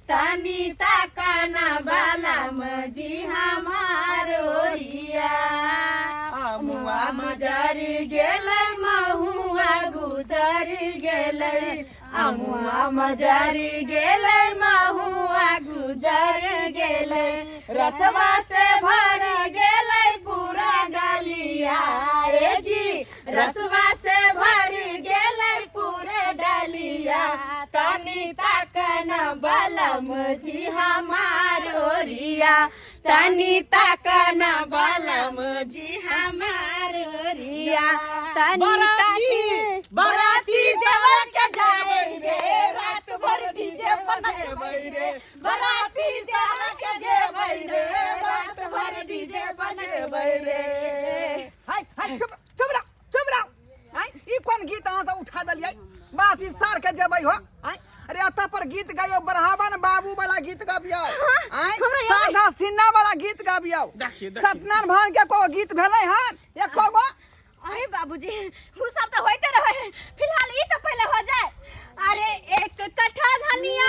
तनी ताकना बाला मजी हमार ओरिया मुआ मजरी गेलै महुआ गुजरी गेलै अमुआ मजरी गेलै महुआ गुजरी गेलै रसवा से भर गेलै पूरा डालिया ए जी रसवा से भर गेलै पूरे डालिया तनी ताकना बालम जी हमार ओरिया तनी ताकना बालम जी हमार ओरिया तनी बराती देवा के जाए रे रात भर डीजे बजेबै रे बराती देवा के जेबै रे रात भर डीजे बजेबै रे। हाय हाय चुप रह हाय ई कोन गीत अहाँ सब उठा दलियै बात ई सार के जेबै हो हाय अरे अत पर गीत गायो बढ़ावन बाबू वाला गीत गाबियो हाय साधा सिन्हा वाला गीत गाबियो सत्यनारायण भगवान के को गीत भेलै हन एको गो। अरे बाबूजी वो सब तो होते रहे फिलहाल ये तो पहले हो जाए। अरे एक कट्ठा धनिया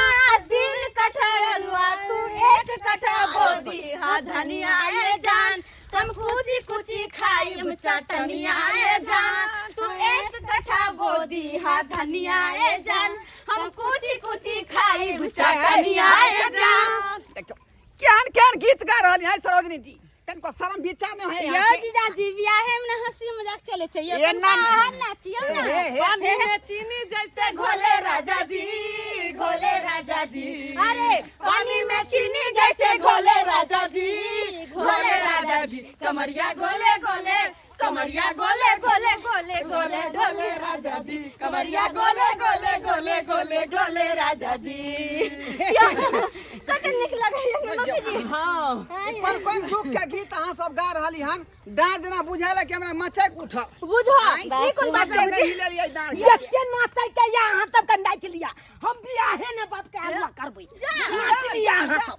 दिल कट्ठा अलवा तू एक कट्ठा बोदी हाँ धनिया ये जान तुम कुची कुची खाई चटनिया ये जान तू एक कट्ठा बोदी हाँ धनिया ये जान हम कुची कुची खाई चटनिया ये जान। केहन केहन गीत गा रहल है सरोजनी जी तनको शर्म विचार न है यो जीजाजी बियाहे में हंसी मजाक चले छै ये ना नाचियो ना पानी में चीनी जैसे घोले राजा जी अरे पानी में चीनी जैसे घोले राजा जी कमरिया गोले गोले कमरिया गोले गोले गोले गोले गोले राजा जी कमरिया गोले गोले गोले गोले गोले राजा जी। कते निक लगे ये जी। हां पर कोन दुख के गीत अहाँ सब गा रहली हन डार देना बुझाला कि हमरा मचक उठ बुझो ई कोन बात है नहीं ले लिया डार जते नाचै के या अहाँ सब के नाच लिया हम बियाहे ने बात के हल्ला करबै नाच लिया अहाँ सब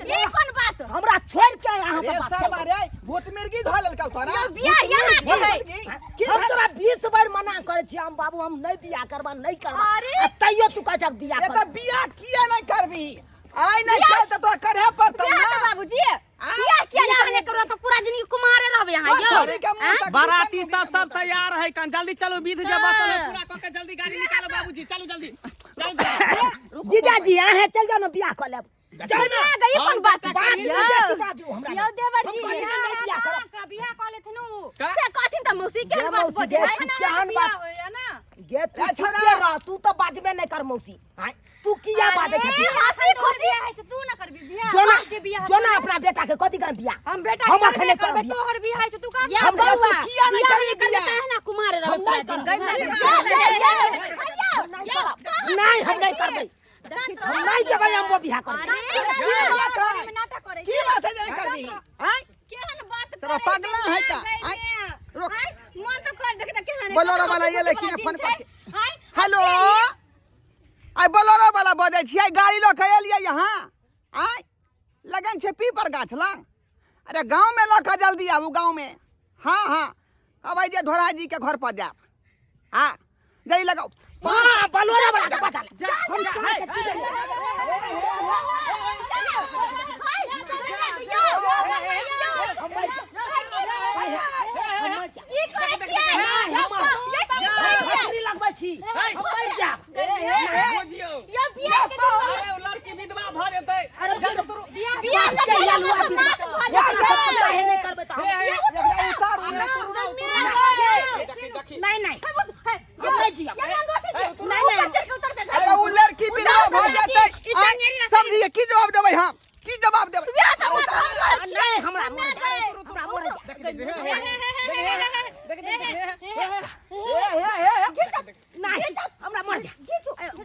ई कोन बात हमरा छोड़ के अहाँ ए सब सर मारे भूत मिर्गी धलल का तोरा बियाह यहाँ है हम तोरा 20 बार मना करे छी हम बाबू हम नहीं बियाह करबा नहीं करबा तैयो तू कह जब बियाह ए त बियाह किया नहीं करबी आइ नहीं चल त तो करहे पड़त ना बाबूजी बियाह किया नहीं करो तो पूरा जिंदगी कुमारे रहबे यहाँ यो बाराती सब तैयार है कन जल्दी चलो विध जे बचल है पूरा क के जल्दी गाड़ी निकालो बाबूजी चलो जल्दी चलो जीजाजी अहाँ चल जाओ ना बियाह कर लेब चल ना गई कौन बात बाजू हमरा यो देवर जी बियाह करब का बियाह कर लेथिन से कथिन त मौसी के बात बजे है केहन बात है ना गे तू छोरा तू तो बाजबे नहीं कर मौसी हां तू किया बाजे छ हंसी खुशी है तू ना करबी बियाह जो ना अपना बेटा के कथि कर बियाह हम बेटा हम अखने करबे तोहर बियाह है तू का हम बउआ किया नहीं करबी बियाह है ना कुमार रह पूरा दिन नहीं हम नहीं करबे हम नहीं देबै हम बियाह करबे की बात है नहीं करबी हां केहन बात तोरा पगला है का हां रुक मन तो कर देख त केहन बोलोरो वाला ये लेकिन फोन कर हेलो आई बोलोरो वाला बजे छियै गाड़ी ल के एलियै यहाँ आय लगन छै पीपर गाछ लंग अरे गांव में ल के जल्दी आबू गांव में हां हां अब जे ढोरा जी के घर पर जाब हां जई लगाओ हां बोलोरो वाला के पता लड़की विधवा भ जेतै अरे अरे वो लड़की विधवा भ जेतै सब दिए की जवाब देबै हम की जवाब देबै नहीं हमरा तोरा मोर नहीं हमरा मर जा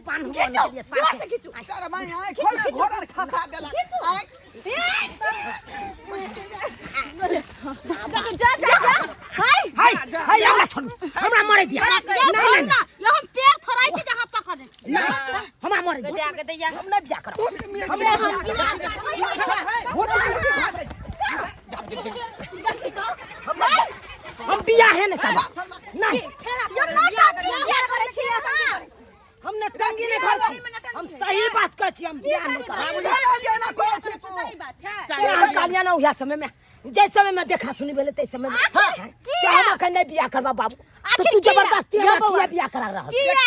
पान हो लिए साथ सारा मैं आए खोले घोड़ा खसा देला आए हाय हाय हमरा छोड़ हमरा मार दिया नहीं ना यो हम पैर थोड़ाई छी जहां पकड़ हमरा मार दिया बेटा के दैया हम नहीं बियाह करब हम बियाह है नहीं करब नहीं यो नाटक बियाह करे छी अहाँ हमने टंगी नहीं खोल छी सही बात कहै छी हम बियाह नहीं करब ना कहै छी तू सही बात है ते हम कालिया ना उहा समय में जे समय में देखा सुनी भेले ते समय में क्या हम अखन नहीं बियाह करबा बाबू तो तू जबरदस्ती हमरा किया बियाह करा रहा किया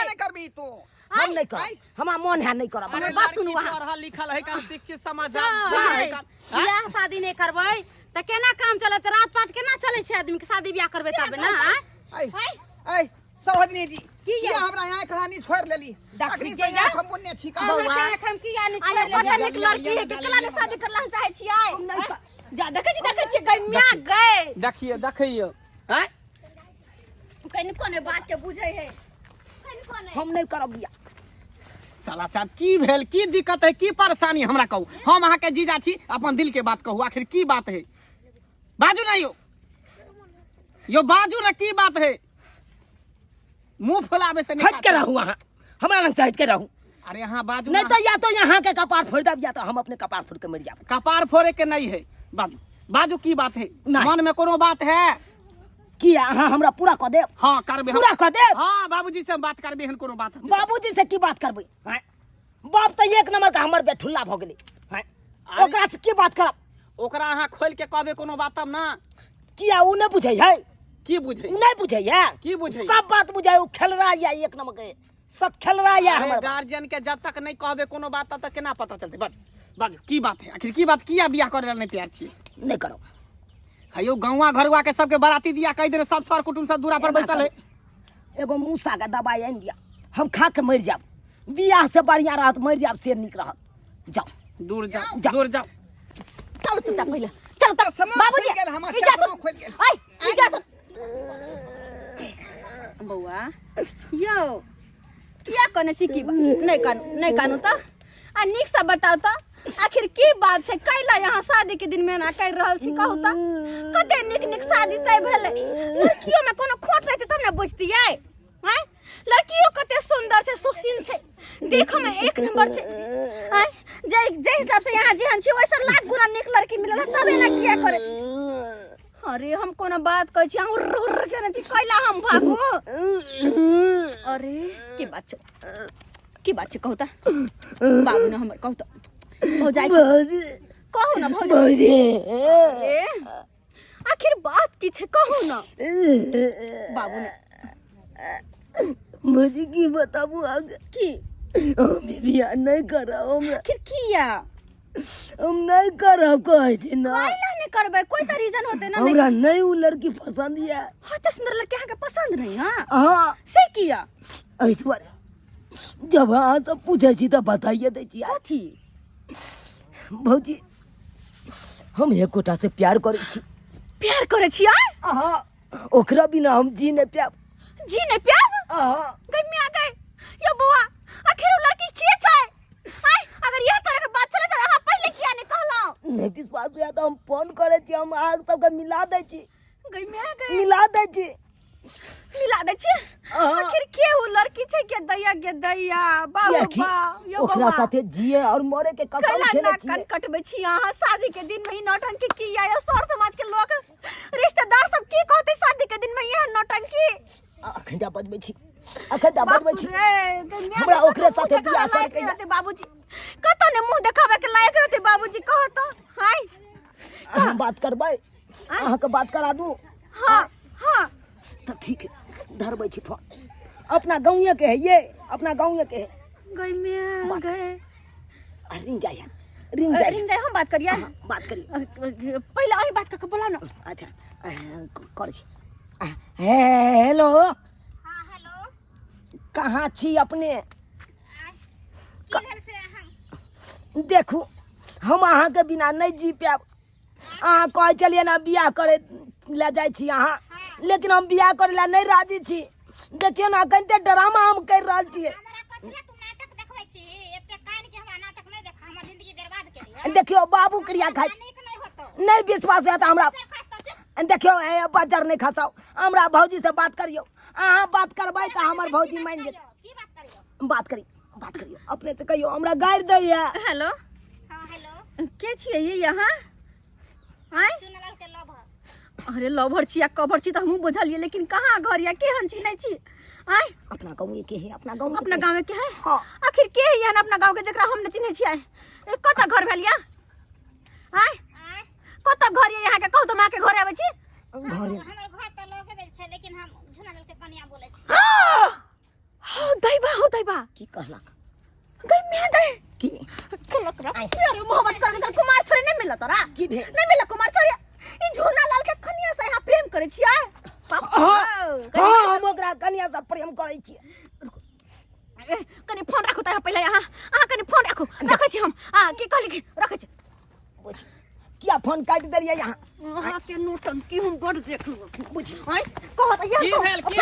नहीं करबी तू हम नहीं कर हमरा मन है नहीं करब अरे बात सुनू पढ़ल लिखल है का शिक्षित समाज बियाह शादी नहीं करबै त केना काम चलत रात पाट केना चलै छै आदमी के शादी बियाह करबै तबे ना ऐ सरोजनी जी किया? किया हमरा यहाँ कहानी छोड़ लेली अखनी से यहाँ हम पुण्य छी का बौआ हम किया नहीं अरे छोड़ पता नहीं लड़की है केकला ने शादी करला चाहे छियै जा देखै छी गैमिया गए देखिए हैं कहीं कोने बात के बुझै है कहीं कोने हम नहीं करब बियाह साला साहब की भेल की दिक्कत है की परेशानी हमरा कहू हम अहाँ के जीजा छी अपन दिल के बात कहू आखिर की बात है बाजू ना यो बाजू ना की बात है मुंह फुलावे से हट के रहूं वहां हमरा लंग से हट के रहूं अरे यहाँ बाजू नहीं ना। तो या तो यहाँ के कपार फोड़ दब या तो हम अपने कपार फोड़ के मर जाब कपार फोड़े के नहीं है बाजू बाजू की बात है नहीं। मन में कोनो बात है किया अहाँ हमरा पूरा क देब हाँ करबे पूरा क देब हाँ बाबूजी से हम बात करबे हन कोनो बात है। बाबूजी से की बात करबै हैं बाप तो एक नंबर का हमर बेठुल्ला भ गेलै हैं ओकरा से की बात करब ओकरा अहाँ खोल के कहबे कोनो बात तब ना किया उ नहीं बुझै है की बुझे उ नहीं बुझै है की बुझै? सब बात बुझै उ खेल रहा है एक नंबर के सब खेल रहा है अरे हमर गार्जियन के जब तक नहीं कहबे कोनो बात तब तक केना पता चलते बाजू बाजू की बात है आखिर की बात किया बियाह करे नहीं तैयार छी नहीं करो खइयो गौवा घरवा के सबके बराती दिया कह दे सब सर कुटुम सब दूरा पर बैसल है एगो मूसा का दवाई आनि दिया हम खा के मर जाब बियाह से बढ़िया रहत मर जाब से नीक रहत जाओ दूर जाओ जा। दूर जाओ चल चुपचाप पहले चल तब समाज बाबूजी खुल गेल, हमर इजाजत चश्मा खुल गेल। ऐ इजाजत बौआ यो किया कने छी की बात नहीं कानू त आ निक से बताओ त आखिर की बात छै कैला यहाँ शादी के दिन में ना कर रहल छी कहू त कते निक शादी तय भेले लड़कियों में कोनो खोट रहते तब ना बुझतियै हैं लड़कियों कते सुंदर छै सुशील छै देखो में एक नंबर छै हैं जे हिसाब से यहाँ जेहन छी वैसा लाख गुना निक लड़की मिलल तबे ना किया करे अरे हम कोनो बात कहै छी अहाँ उर्र केने छी कैला हम भागू अरे की बात छै कहू त बाबू ने हमर कहू त हो जाय कहू ना भौजी ए आखिर बात की छै कहू ना बाबू ने मुझे की बताबू आगे की हम बियाह नहीं करब हमरा आखिर किया हम नहीं करब कहै छी ना काहे नहीं करबै कोई त रीजन होते ना हमरा नहीं उ लड़की पसंद है हां सुंदर लड़की अहाँ के पसंद नहीं हां हाँ से किया ऐश्वर्या जब अहाँ सब पूछे छी तो बताइए दे छी कथी भौजी हम एक गोटा से प्यार करे छी प्यार करे छी हाँ ओकरा बिना हम जी नहीं पाब जी ने प्यार हाँ गई में आ गए यो बुआ आखिर वो लड़की के छै आय अगर यह तरह के बात चले त अहाँ पहले किया नहीं कहलो नहीं विश्वास हुआ तो हम फोन करे छी हम अहाँ सबके मिला दे छी गई में आ गए मिला दे छी मिला दे छी आखिर के वो लड़की छै के दैया बाबू बा यो ओकरा बुआ साथे जिए और मरे के कसम कैला खेले ना छी कन कटबे छी अहाँ शादी के दिन में ही नौटंकी किया यो सर समाज के लोग रिश्तेदार सब की कहते शादी के दिन में यह नौटंकी अखंडा बजबे छी अखंडा बजबे छी हमरा हमरा ओकरे साथे बियाह करके रहते बाबूजी कतो ने मुंह देखावे के लायक रहते बाबूजी कहो तो हाय हम बात करबै अहाँ के बात करा दू हां हां तो ठीक है धरबै छी फोन अपना गाँव के है ये अपना गाँव के है गई में गए रिंग जाए रिंग जाए रिंग जाए हम बात करिए बात करिए पहले अही बात करके बोला ना अच्छा कर छी हेलो हां हेलो कहाँ छी अपने किधर से हम देखू हम अहाँ के बिना नहीं जी पाब अहाँ कहे चलिए ना बियाह करे ले जाए छी अहाँ लेकिन हम बियाह करे ला नहीं राजी छी देखियो ना कते ड्रामा हम कर रहल छियै हमरा कथले तू नाटक देखबै छी एते कान के हमरा नाटक नहीं देख हमर जिंदगी बर्बाद केलिए देखियो बाबू क्रिया खाइ नीक नहीं होतो नहीं विश्वास है तो हमरा खास तो चुप देखियो बाजार नहीं खसाओ हमरा भौजी से बात करियो अहाँ बात करबै तो हमर भौजी मान जेत की बात करियो बात करियो अपने से कहियो हमरा गारि दैया हेलो हां हेलो के छियै ये यहाँ आय चुनलाल के लव अरे लवर छी या कवर छी त हमहू बुझलिए लेकिन कहाँ घर या केहन छी नहीं छी आय अपना गाँव के है, अपना गाँव अपना गाँव में क्या है हाँ। आखिर के है अपना गाँव के जकरा हम न चिन्हे छियै कत घर भेलिया आय कत घर ये यहाँ के कहू तो माँ के घर आबै छी घरे हमर घर त लोगे बेल छै लेकिन हम झुना के कनिया बोलै छी हो दैबा की कहलक गई मैं गई की कलक रा अरे मोहब्बत करने का कुमार छोरी नहीं मिला तोरा की भेल? नहीं मिला कुमार छोरी ई झूना लाल के कन्या से यहाँ प्रेम करे छियै हाँ हम ओकरा कन्या से प्रेम करै छियै कनी फोन राखू त पहिले अहाँ कनी फोन राखू रखै छी हम की कहली कि रखै छी बुझी किया फोन काट देलियै यहाँ अहाँ के नोटन की हम बड़ देख बुझी आय कहत या की भेल की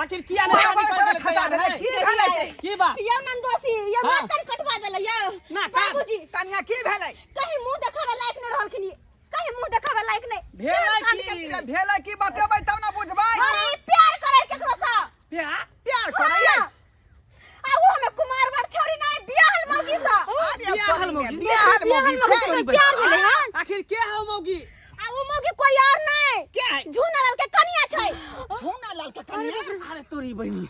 आखिर किया नहीं निकल के तैयार है की भेलै से? की बात ये नंदोसी ये हाँ। नाटन कटवा देले ये ना, काट। बाबूजी कन्या की भेलै कहीं मुंह देखावे लायक नहीं रहलखिन कहीं मुंह देखावे लायक नहीं भेलै ये की भेलै की बतेबै तब ना बुझबै अरे प्यार करे केकरो सा प्यार प्यार करैयै आ वो में कुमार बर छोरी नहीं बियाहल मौगी सा बियाहल मौगी बियाहल मौगी से प्यार मिले हन आखिर के है मौगी आ वो मौगी कोई और नहीं क्या है? झूना लाल के कन्या छै झूना लाल के कन्या अरे तोरी बहनी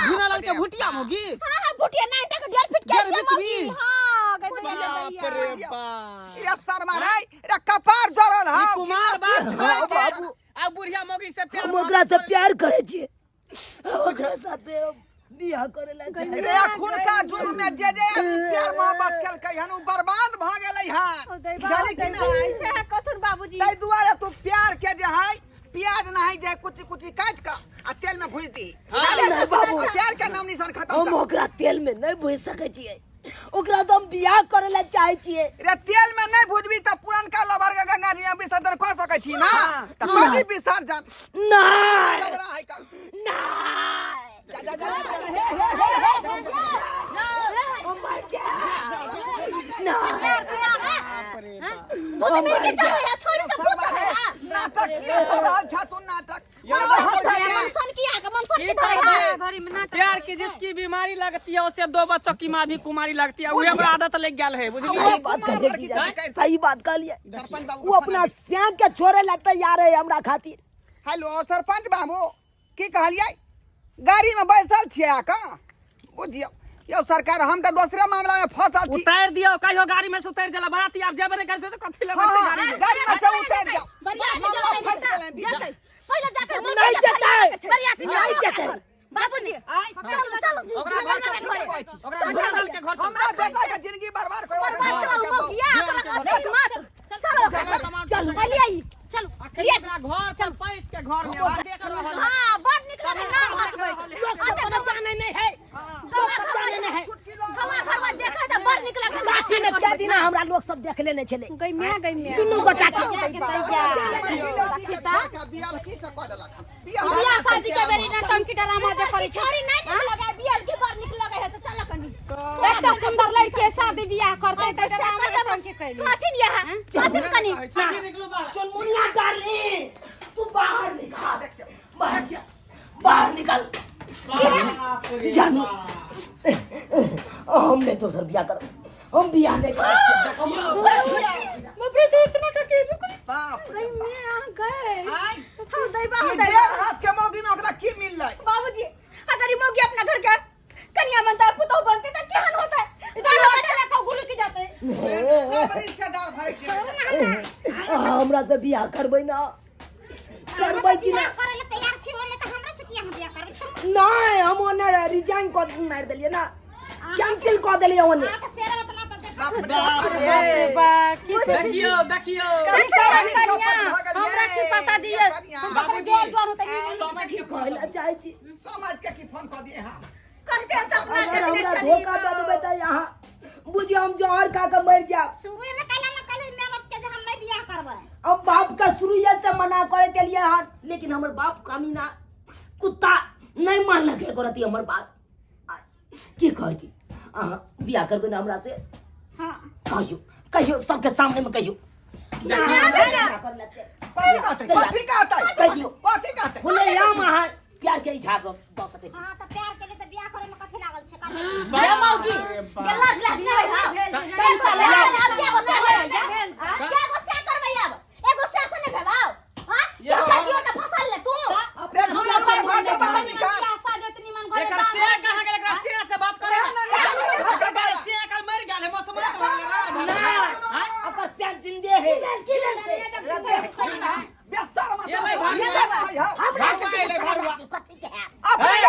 झूनालाल के भुटिया मौगी हां भुटिया नहीं तक डेढ़ फीट के डेढ़ से फीट मौगी की? हां गई बाप रे बाप ये शर्मा रे ये कपार जरल ई हां कुमार बात हाँ, छोड़ बाबू। के आ बुढ़िया मौगी से प्यार हम ओकरा से प्यार करै छियै ओकरा साथे बियाह करे ला चाहे रे खून का जुर्म में जे प्यार मोहब्बत केलकै हन उ बर्बाद भ गेलै हन जानी कि नहीं ऐसे है कथुन बाबूजी तै दुआरे तू प्यार के जे है प्याज नहीं जे कुछ कुछ काट के आ तेल में भूज दी नहीं बाबू प्यार के नाम निशान खत्म हम कर ओकरा तेल में नहीं भूज सकै छियै ओकरा तो हम बियाह करे ला चाहे छियै रे तेल में नहीं भूजबी त पुरनका लभर के गंगा जी में विसर्जन क सकै छी ना त कभी विसर्जन नहीं जबरा है का नहीं जा जा जा जा ओ माय गॉड वो मेरे के चलो या छोरी से पूछ नाटक किया कर रहल छ तू नाटक मनसन किया के मनसन की तरह घरी में नाटक प्यार की जिसकी बीमारी लगती है उसे 2 बच्चों की माँ भी कुमारी लगती है वही हमरा आदत लग गया है बुझली सही बात कहले जीजा सही बात कहलिए सरपंच बाबू वो अपना स्याह के छोड़े ला तैयार है हमरा खातिर हेलो सरपंच बाबू की कहलिए गाड़ी में बैसल छियै का बुझियो यो सरकार हम तो दूसरे मामला में फंसल छी उतार दियो कहियो गाड़ी में से उतार जला बाराती आप जेबे नहीं करते तो कथी ले हाँ, गाड़ी में गाड़ी में से उतर जाओ मामला फंस गेलै जाते पहले जाकर नहीं जते बरियाती नहीं जते बाबूजी चलो चलो ओकरा घर के ओकरा झूनालाल के घर हमरा बेटा के जिंदगी बर्बाद करवा चलो पहले आई चलो ओकरा घर चल पैस के घर में आ देख रहल हां बड़ निकला है नाम हटबै जाने नहीं है जाने नहीं है गवा घर में देखा त बड़ निकला गाछी में क्या दिना हमरा लोग सब देख लेने चले गई मैं दुनू गोटा के बियाह की सब कह देलक बियाह शादी के बेरी ना टंकी ड्रामा जे करै छै छोरी नहीं निक लगा बियाह की बड़ निक लगा है तो चल कनी एकदम सुंदर लड़की शादी बियाह करते त ड्रामा जे टंकी कैली कथिन यहां कथिन कनी साथी निकलो बाहर चल मुनिया डाली तू बाहर निकल बाहर निकल जानू हमने तो सर बियाह कर हम बियाह नहीं कर बाप रे तो इतना टके बाप गई मैं आ गए आय हम दैबा ई डेढ़ हाथ के मौगी में ओकरा की मिललै बाबूजी अगर ये मौगी अपना घर के कन्या बनता है पुतौ बनती तो केहन होता है इधर बच्चा का गुलू की जाते सब रिश्तेदार भरे के हमरा से बियाह करबै ना करबै कि ना करे ले तैयार छी बोले त हमरा से किया हम बियाह करबै छी नहीं हम ओने रिजाइन को मार देलिए ना कैंसिल कर देलिए ओने त शेर में तना त बाप रे ए बा की देखियो देखियो हमरा की पता दिए हम जोर जोर होते समझ के कहला चाहे छी समझ के की फोन कर दिए हां करते सपना अगर देखने हमरा चली धोखा दे देबै त यहाँ बुझियो हम जहर खा के मर जाब शुरू में कहला ना कहले मेहनत के जे हम नहीं बियाह करबै अब बाप का शुरुए से मना करे के लिए हां लेकिन हमर बाप कामीना कुत्ता नहीं मानलक एको रति हमर बात की कहै छी अहाँ बियाह करबै ना हमरा से हां कहियो सबके सामने में कहियो कथी कहतै कहियो कथी कहतै बोले हम अहाँ प्यार के इजाजत दऽ सकै छी हां त प्यार के लिए त बियाह करे में कथि लागल छै अरे मौगी के लाज लाग नहीं हां बेल को ले अब क्या गोसा है क्या गोसा करबै अब एगो से नहीं भेलाओ हां ये कर दियो त फसल ले तू अपने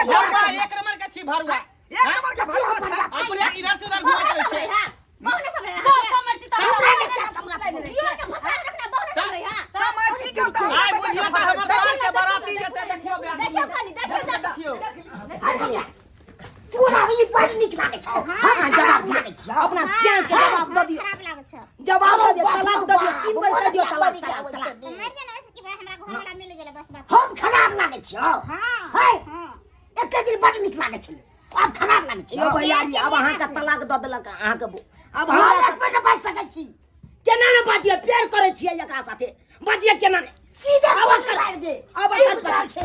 एक नंबर का छी भरुआ एक नंबर के भरुआ था। अपने इधर से उधर घूमत रहे छे बहुने सब रहे तो समझती तो दियो के फंसा के रखना बहुने सब रहे हां समझती के उतार आय बुझियो त हमर सार के बराती जेते देखियो देखियो खाली देखियो देखियो तोरा ई बड़ नीक लागे छौ हां जवाब दे अपना सियान के जवाब दे दियो खराब लागै छै जवाब दे तलाक दे दियो 3 बार दे दियो तलाक मर जे ना वैसे कि भाई हमरा घर वाला मिल गेलै बस बात हम खराब लागे छियो हां है हां एके दिन बड़ नीक लागे छले अब खराब लागे छियो भैयारी अब अहाँ के तलाक द देलक अहाँ के अब हम एक मिनट बच सकै छी केना ने बाजिए प्यार करे छियै एकरा साथे बाजिए केना ने सीधे आवाज कर दे अब अच्छा छै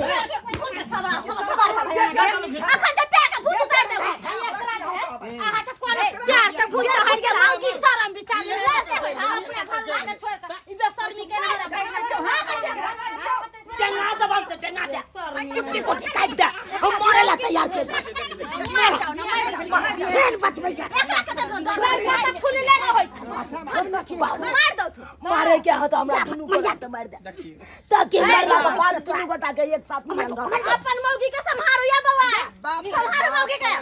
अखन त पे के भूत उतार दे आहा त कोन प्यार के भूत चढ़ गेल हम की शरम विचार ले अपने घर लाके छोड़ के ई बेशर्मी के मेरा बैठ टेंगा दबाव के टेंगा दे कुट्टी को काट दे हम मारे ला तैयार छै फेर बचबै जा फूल ले न होय मार दो मारे के हाथ हमरा दुनू को जात मार दे ताकि मारला के बाद दुनू गोटा के एक साथ में अपन मौगी के संहारो या बाबा संहारो मौगी के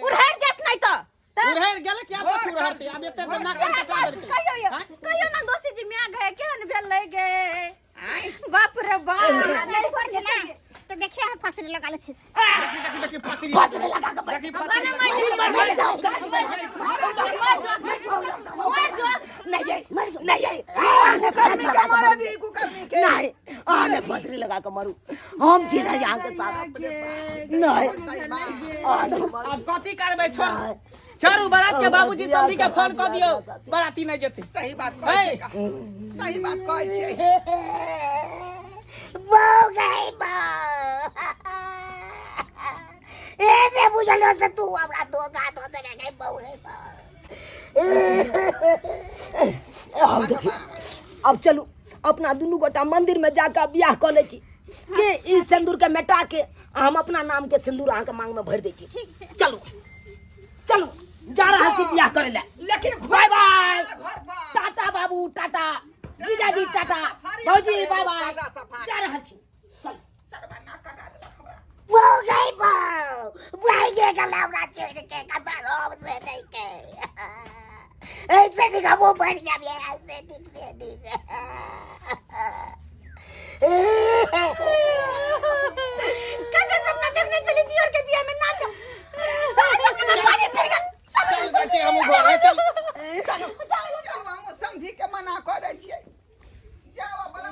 उड़हर जात नहीं तो उड़हर गेल क्या बात उड़हर अब एते तो ना कर कटा दे कहियो ना दोषी जी मियां गए केहन भेल ले गे बाप रे बाप नहीं छोड़ छै ना तो देखिए हम फसले लगा ले छै देखी फांसी बातरे लगा के देखी मार जो नहीं नहीं करनी के मारे दी कुकरनी के नहीं आने बातरे लगा के मारू हम सीधा यहाँ के साथ नहीं अब कथी करबै छोड़ छोड़ू बारात के बाबूजी समधी के फोन क दियो बाराती नहीं जेते सही बात कहै छै सही बात कहै छै बो गई बो ए ने बुझलो से तू हमरा धोखा दो देने गई बो गई बो अब देखिए अब चलू अपना दुनू गोटा मंदिर में जाकर बियाह कर ले छी के ई सिंदूर के मेटा के हम अपना नाम के सिंदूर अहाँ के मांग में भर दै छी चलू चलू जा रहा छी बियाह करे ले लेकिन बाय बाय घर पर टाटा बाबू टाटा जीजाजी टाटा भौजी बाय बाय जा रहा छी चल सरवना कटा दे हमरा वो गई बो ये गलावरा छोड़ के कबर हो से नहीं के ऐसे दिखा वो बढ़ जा भी ऐसे दिख से दिख काका सपना देखने चली दियोर के बियाह में नाचो सारा सपना में पानी फिर गया चल बच्चे हम घर चल चलो हम समझी के मना कर दै छियै जाओ बड़ा